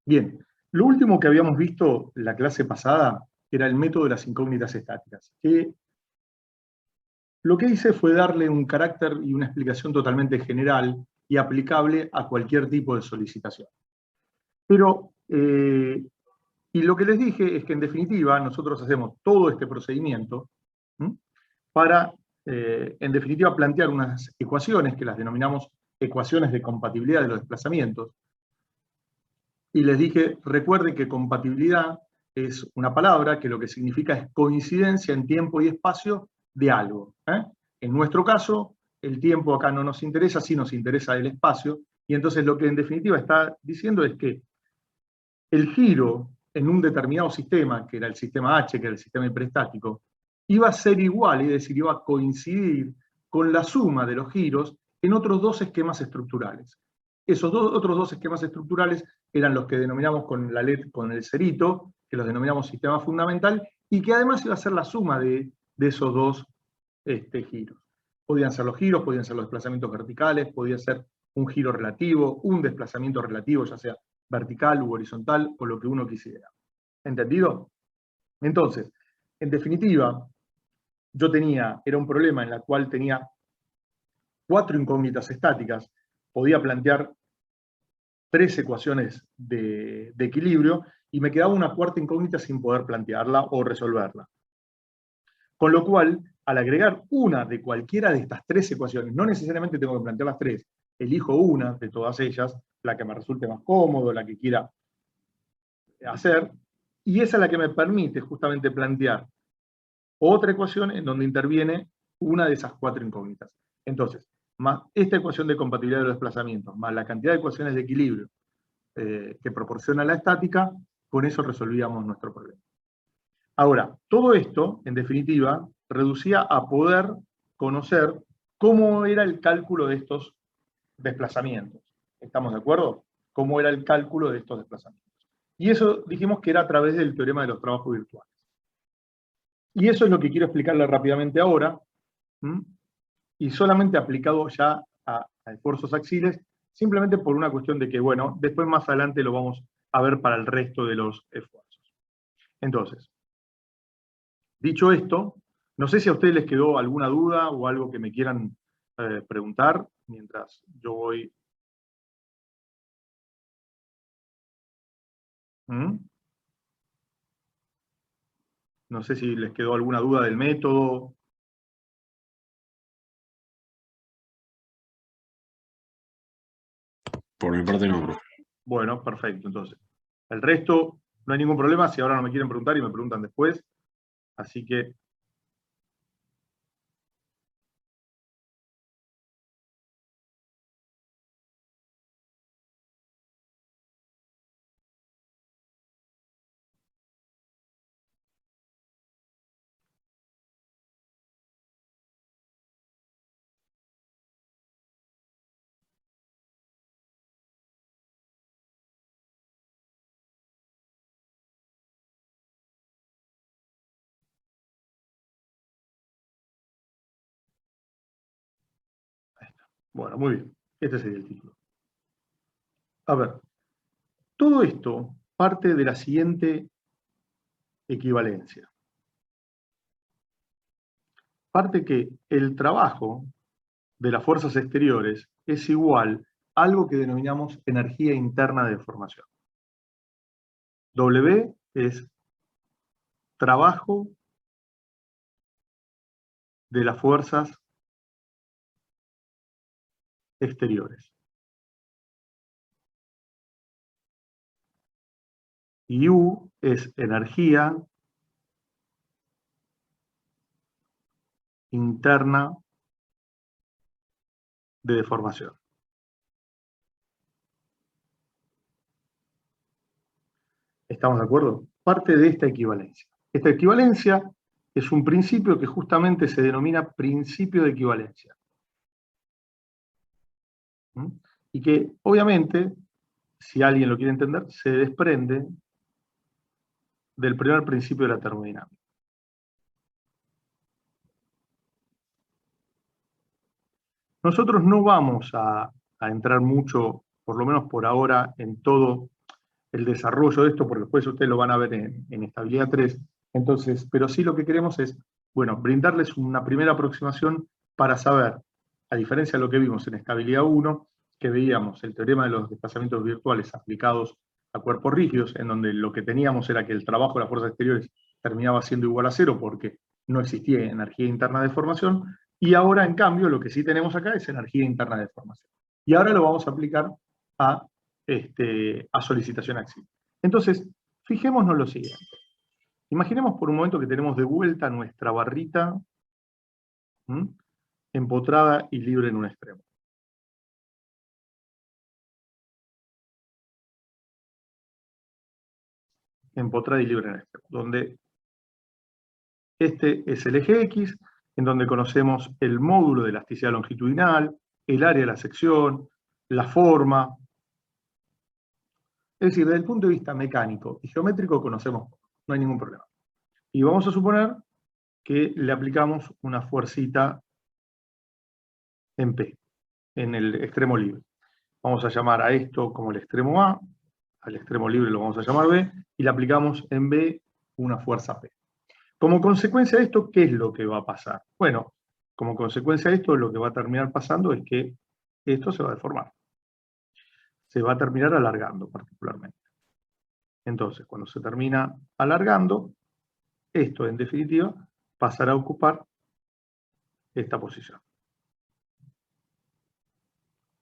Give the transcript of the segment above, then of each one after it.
Bien, lo último que habíamos visto la clase pasada era el método de las incógnitas estáticas, que lo que hice fue darle un carácter y una explicación totalmente general y aplicable a cualquier tipo de solicitación. Pero, y lo que les dije es que en definitiva nosotros hacemos todo este procedimiento para, en definitiva, plantear unas ecuaciones que las denominamos ecuaciones de compatibilidad de los desplazamientos. Y les dije, recuerden que compatibilidad es una palabra que lo que significa es coincidencia en tiempo y espacio de algo. En nuestro caso, el tiempo acá no nos interesa, sí nos interesa el espacio, y entonces lo que en definitiva está diciendo es que el giro en un determinado sistema, que era el sistema H, que era el sistema hiperestático, iba a ser igual, es decir, iba a coincidir con la suma de los giros en otros dos esquemas estructurales. Esos otros dos esquemas estructurales eran los que denominamos con el cerito, que los denominamos sistema fundamental, y que además iba a ser la suma de esos dos giros. Podían ser los giros, podían ser los desplazamientos verticales, podía ser un giro relativo, un desplazamiento relativo, ya sea vertical u horizontal, o lo que uno quisiera. ¿Entendido? Entonces, en definitiva, era un problema en el cual tenía 4 incógnitas estáticas, podía plantear 3 ecuaciones de equilibrio, y me quedaba una cuarta incógnita sin poder plantearla o resolverla. Con lo cual, al agregar una de cualquiera de estas 3 ecuaciones, no necesariamente tengo que plantear las 3, elijo una de todas ellas, la que me resulte más cómodo, la que quiera hacer, y esa es la que me permite justamente plantear otra ecuación en donde interviene una de esas 4 incógnitas. Entonces, más esta ecuación de compatibilidad de los desplazamientos, más la cantidad de ecuaciones de equilibrio que proporciona la estática, con eso resolvíamos nuestro problema. Ahora, todo esto, en definitiva, reducía a poder conocer cómo era el cálculo de estos desplazamientos. ¿Estamos de acuerdo? ¿Cómo era el cálculo de estos desplazamientos? Y eso dijimos que era a través del teorema de los trabajos virtuales. Y eso es lo que quiero explicarle rápidamente ahora, y solamente aplicado ya a esfuerzos axiles, simplemente por una cuestión de que, bueno, después más adelante lo vamos a ver para el resto de los esfuerzos. Entonces, dicho esto, no sé si a ustedes les quedó alguna duda o algo que me quieran preguntar mientras yo voy. No sé si les quedó alguna duda del método. Por mi parte no, profe. Bueno, perfecto, entonces. El resto, no hay ningún problema, si ahora no me quieren preguntar y me preguntan después. Así que... Bueno, muy bien. Este sería el título. A ver, todo esto parte de la siguiente equivalencia. Parte que el trabajo de las fuerzas exteriores es igual a algo que denominamos energía interna de deformación. W es trabajo de las fuerzas exteriores. Y U es energía interna de deformación. ¿Estamos de acuerdo? Parte de esta equivalencia. Esta equivalencia es un principio que justamente se denomina principio de equivalencia. Y que, obviamente, si alguien lo quiere entender, se desprende del primer principio de la termodinámica. Nosotros no vamos a entrar mucho, por lo menos por ahora, en todo el desarrollo de esto, porque después ustedes lo van a ver en estabilidad 3. Entonces, pero sí lo que queremos es, bueno, brindarles una primera aproximación para saber, a diferencia de lo que vimos en estabilidad 1, que veíamos el teorema de los desplazamientos virtuales aplicados a cuerpos rígidos, en donde lo que teníamos era que el trabajo de las fuerzas exteriores terminaba siendo igual a 0 porque no existía energía interna de deformación, y ahora, en cambio, lo que sí tenemos acá es energía interna de deformación. Y ahora lo vamos a aplicar a solicitación axial. Entonces, fijémonos lo siguiente. Imaginemos por un momento que tenemos de vuelta nuestra barrita empotrada y libre en un extremo. Empotrada y libre en el extremo, donde este es el eje X, en donde conocemos el módulo de elasticidad longitudinal, el área de la sección, la forma. Es decir, desde el punto de vista mecánico y geométrico conocemos, no hay ningún problema. Y vamos a suponer que le aplicamos una fuercita en P, en el extremo libre. Vamos a llamar a esto como el extremo A, al extremo libre lo vamos a llamar B, y le aplicamos en B una fuerza P. Como consecuencia de esto, ¿qué es lo que va a pasar? Bueno, como consecuencia de esto, lo que va a terminar pasando es que esto se va a deformar. Se va a terminar alargando particularmente. Entonces, cuando se termina alargando, esto en definitiva pasará a ocupar esta posición.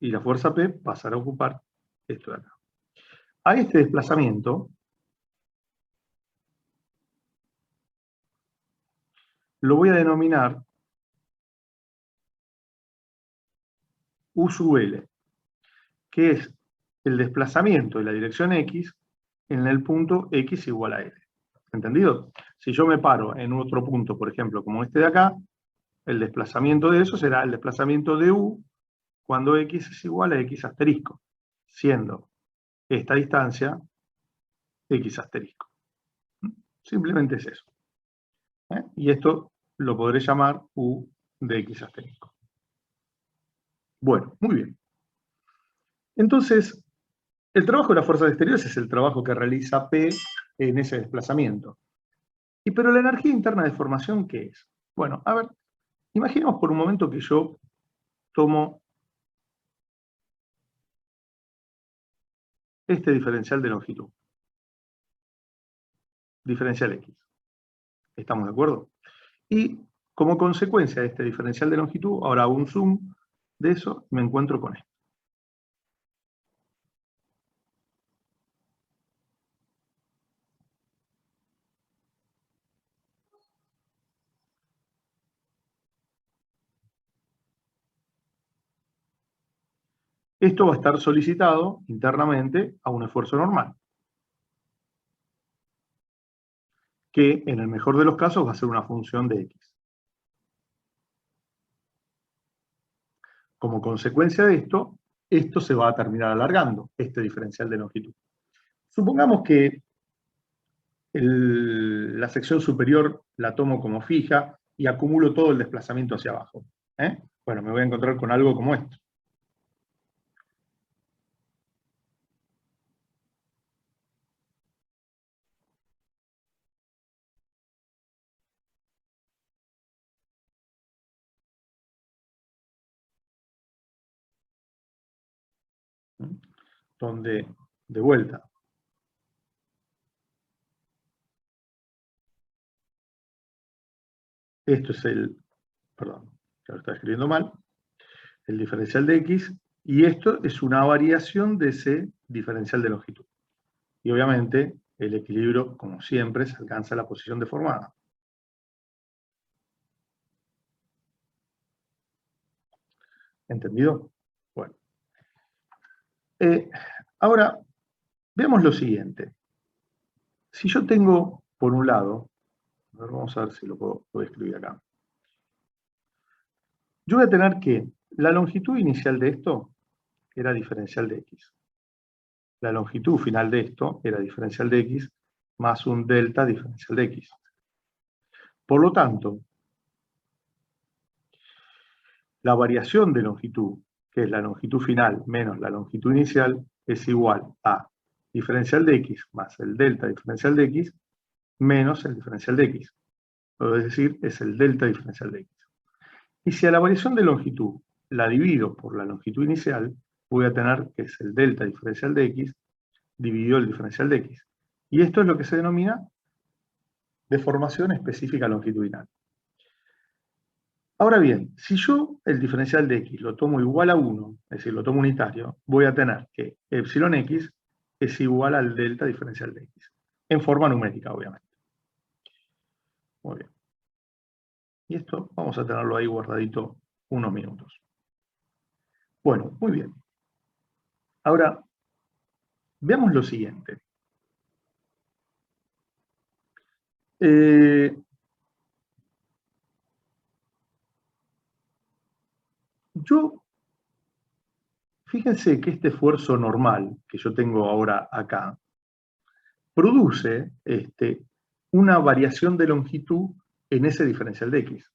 Y la fuerza P pasará a ocupar esto de acá. A este desplazamiento lo voy a denominar U sub L, que es el desplazamiento de la dirección X en el punto X igual a L. ¿Entendido? Si yo me paro en otro punto, por ejemplo, como este de acá, el desplazamiento de eso será el desplazamiento de U cuando X es igual a X asterisco, siendo esta distancia X asterisco. Simplemente es eso. Y esto lo podré llamar U de X asterisco. Bueno, muy bien. Entonces, el trabajo de las fuerzas exteriores es el trabajo que realiza P en ese desplazamiento. Pero la energía interna de deformación, ¿qué es? Bueno, a ver, imaginemos por un momento que yo tomo este diferencial de longitud. Diferencial X. ¿Estamos de acuerdo? Y como consecuencia de este diferencial de longitud, ahora hago un zoom de eso y me encuentro con esto. Esto va a estar solicitado internamente a un esfuerzo normal, que en el mejor de los casos va a ser una función de X. Como consecuencia de esto se va a terminar alargando, este diferencial de longitud. Supongamos que la sección superior la tomo como fija y acumulo todo el desplazamiento hacia abajo. Bueno, me voy a encontrar con algo como esto. Donde, de vuelta, esto es perdón, ya lo estaba escribiendo mal, el diferencial de X, y esto es una variación de ese diferencial de longitud. Y obviamente el equilibrio, como siempre, se alcanza a la posición deformada. ¿Entendido? Bueno. Ahora, veamos lo siguiente. Si yo tengo, por un lado, a ver, vamos a ver si lo puedo escribir acá. Yo voy a tener que la longitud inicial de esto era diferencial de X. La longitud final de esto era diferencial de X más un delta diferencial de X. Por lo tanto, la variación de longitud, que es la longitud final menos la longitud inicial, es igual a diferencial de x más el delta diferencial de x menos el diferencial de x. Es decir, es el delta diferencial de x. Y si a la variación de longitud la divido por la longitud inicial, voy a tener que es el delta diferencial de x dividido el diferencial de x. Y esto es lo que se denomina deformación específica longitudinal. Ahora bien, si yo el diferencial de x lo tomo igual a 1, es decir, lo tomo unitario, voy a tener que epsilon x es igual al delta diferencial de x, en forma numérica, obviamente. Muy bien. Y esto vamos a tenerlo ahí guardadito unos minutos. Bueno, muy bien. Ahora, veamos lo siguiente. Fíjense que este esfuerzo normal que yo tengo ahora acá, produce una variación de longitud en ese diferencial de x.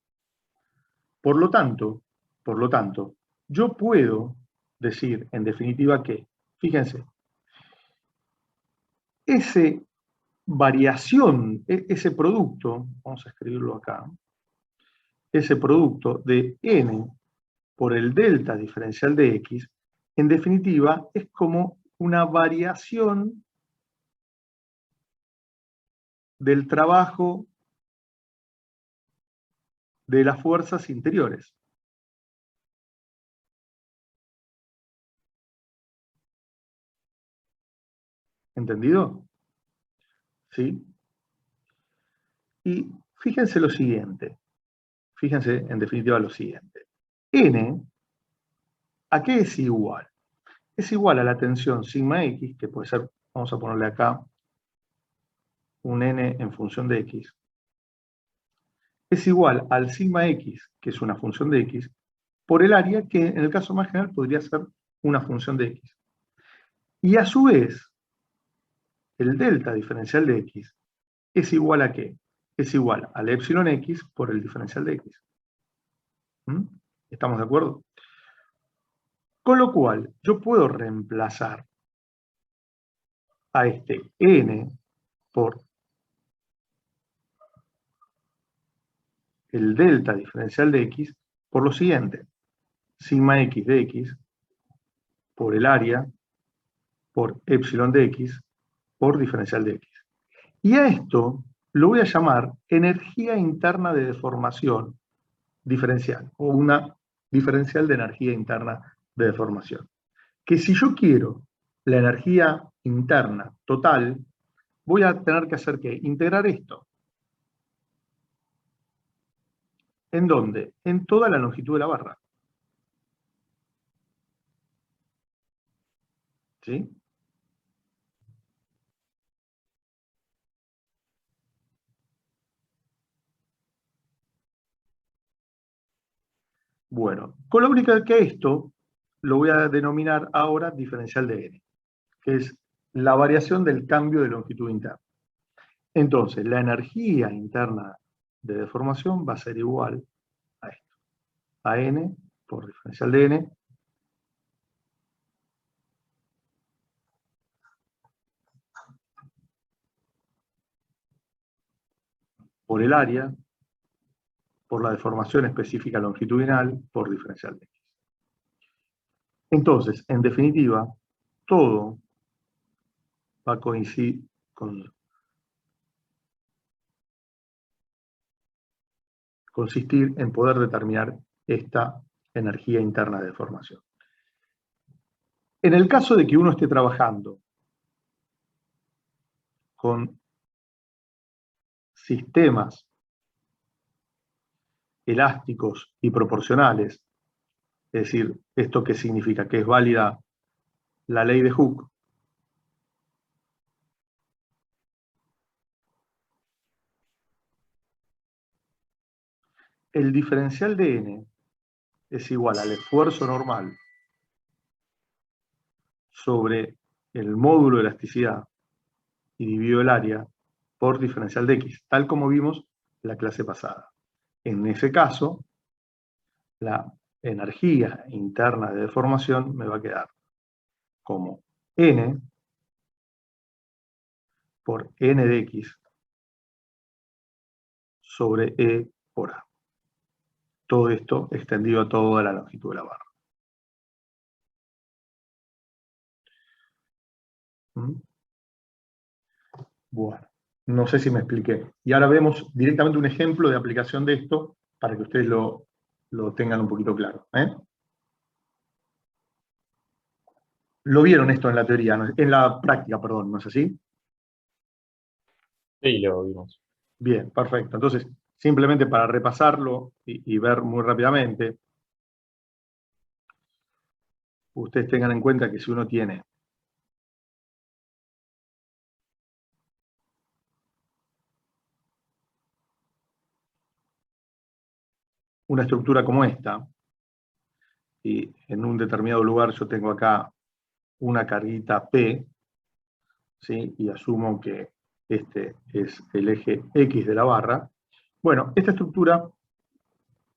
Por lo tanto, yo puedo decir, en definitiva, que, fíjense, ese variación, ese producto, vamos a escribirlo acá, ese producto de n por el delta diferencial de x, en definitiva, es como una variación del trabajo de las fuerzas interiores. ¿Entendido? ¿Sí? Y fíjense lo siguiente. Fíjense en definitiva lo siguiente. N, ¿a qué es igual? Es igual a la tensión sigma x, que puede ser, vamos a ponerle acá, un n en función de x. Es igual al sigma x, que es una función de x, por el área, que en el caso más general podría ser una función de x. Y a su vez, el delta diferencial de x es igual a ¿qué? Es igual al epsilon x por el diferencial de x. ¿Mm? ¿Estamos de acuerdo? Con lo cual, yo puedo reemplazar a este n por el delta diferencial de x por lo siguiente. Sigma x de x por el área por epsilon de x por diferencial de x. Y a esto lo voy a llamar energía interna de deformación diferencial, o una diferencial de energía interna de deformación. Que si yo quiero la energía interna total, voy a tener que hacer ¿qué? Integrar esto. ¿En dónde? En toda la longitud de la barra. ¿Sí? Bueno, con la única que esto lo voy a denominar ahora diferencial de n, que es la variación del cambio de longitud interna. Entonces, la energía interna de deformación va a ser igual a esto, a n por diferencial de n por el área, por la deformación específica longitudinal, por diferencial de x. Entonces, en definitiva, todo va a coincidir consistir en poder determinar esta energía interna de deformación. En el caso de que uno esté trabajando con sistemas elásticos y proporcionales, es decir, ¿esto qué significa? Que es válida la ley de Hooke. El diferencial de n es igual al esfuerzo normal sobre el módulo de elasticidad y dividido el área por diferencial de x, tal como vimos en la clase pasada. En ese caso, la energía interna de deformación me va a quedar como n por n de x sobre e por a. Todo esto extendido a toda la longitud de la barra. Bueno, no sé si me expliqué. Y ahora vemos directamente un ejemplo de aplicación de esto para que ustedes lo tengan un poquito claro. Lo vieron esto en la teoría, en la práctica, perdón, ¿no es así? Sí, lo vimos. Bien, perfecto. Entonces, simplemente para repasarlo y ver muy rápidamente, ustedes tengan en cuenta que si uno tiene una estructura como esta, y en un determinado lugar yo tengo acá una carguita P, ¿sí? Y asumo que este es el eje X de la barra. Bueno, esta estructura,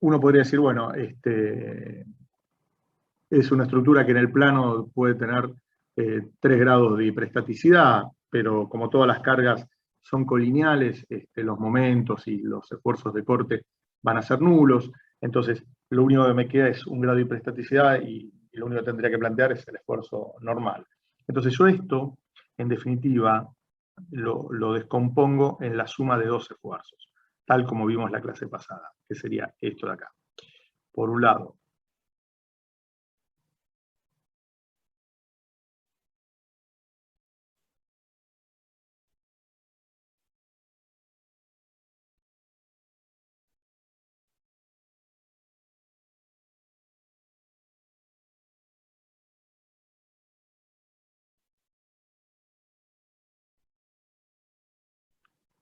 uno podría decir, bueno, es una estructura que en el plano puede tener 3 grados de hiperestaticidad, pero como todas las cargas son colineales, los momentos y los esfuerzos de corte van a ser nulos, entonces lo único que me queda es un grado de hiperestaticidad y lo único que tendría que plantear es el esfuerzo normal. Entonces yo esto, en definitiva, lo descompongo en la suma de 2 esfuerzos, tal como vimos la clase pasada, que sería esto de acá. Por un lado,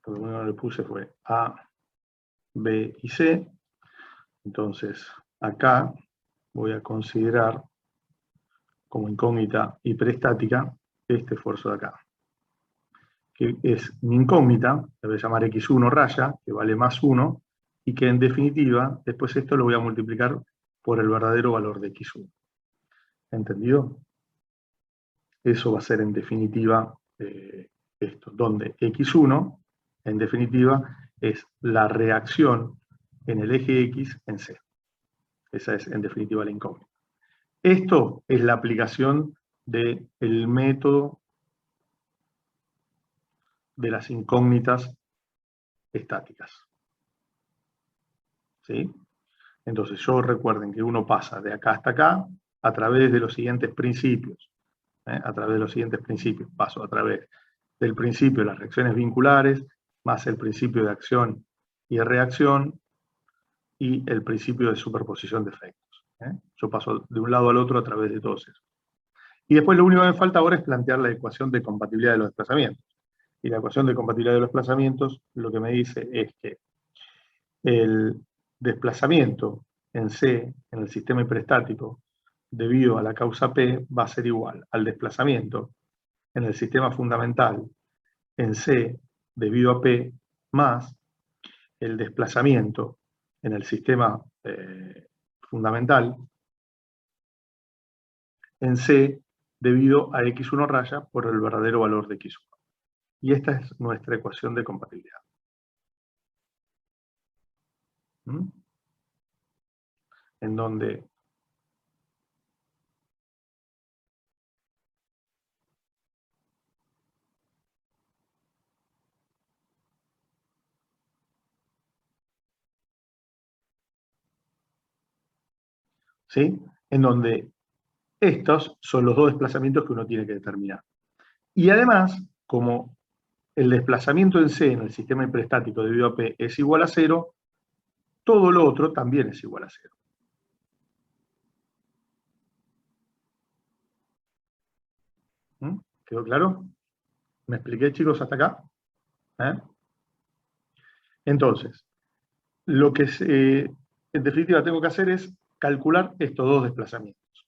lo único que le puse fue A, B y C. Entonces, acá voy a considerar como incógnita hiperestática este esfuerzo de acá, que es mi incógnita, la voy a llamar x1 raya, que vale más 1, y que en definitiva, después esto lo voy a multiplicar por el verdadero valor de x1. ¿Entendido? Eso va a ser en definitiva esto, donde x1, en definitiva, es la reacción en el eje x en C. Esa es en definitiva la incógnita. Esto es la aplicación del método de las incógnitas estáticas. ¿Sí? Entonces, recuerden que uno pasa de acá hasta acá a través de los siguientes principios. A través de los siguientes principios. Paso a través del principio de las reacciones vinculares, más el principio de acción y de reacción, y el principio de superposición de efectos. Yo paso de un lado al otro a través de todos esos. Y después lo único que me falta ahora es plantear la ecuación de compatibilidad de los desplazamientos. Y la ecuación de compatibilidad de los desplazamientos lo que me dice es que el desplazamiento en C, en el sistema hiperestático, debido a la causa P, va a ser igual al desplazamiento en el sistema fundamental en C, debido a P, más el desplazamiento en el sistema fundamental en C, debido a x1 raya por el verdadero valor de x1. Y esta es nuestra ecuación de compatibilidad. En donde ¿sí? En donde estos son los 2 desplazamientos que uno tiene que determinar. Y además, como el desplazamiento en C en el sistema hiperestático debido a P es igual a 0, todo lo otro también es igual a 0. ¿Quedó claro? ¿Me expliqué, chicos, hasta acá? Entonces, lo que en definitiva tengo que hacer es calcular estos 2 desplazamientos.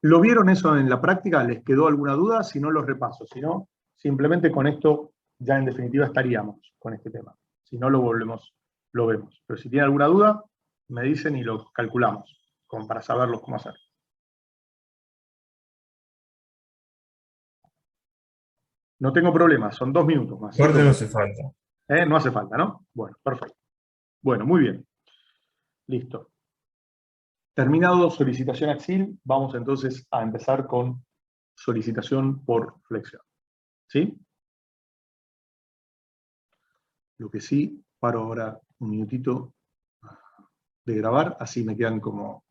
¿Lo vieron eso en la práctica? ¿Les quedó alguna duda? Si no, los repaso. Si no, simplemente con esto ya en definitiva estaríamos con este tema. Si no, lo vemos. Pero si tienen alguna duda, me dicen y lo calculamos, como para saberlos cómo hacer. No tengo problema, son 2 minutos más. Corte no hace falta. No hace falta, ¿no? Bueno, perfecto. Bueno, muy bien. Listo. Terminado solicitación axil, vamos entonces a empezar con solicitación por flexión. ¿Sí? Lo que sí, paro ahora un minutito de grabar, así me quedan como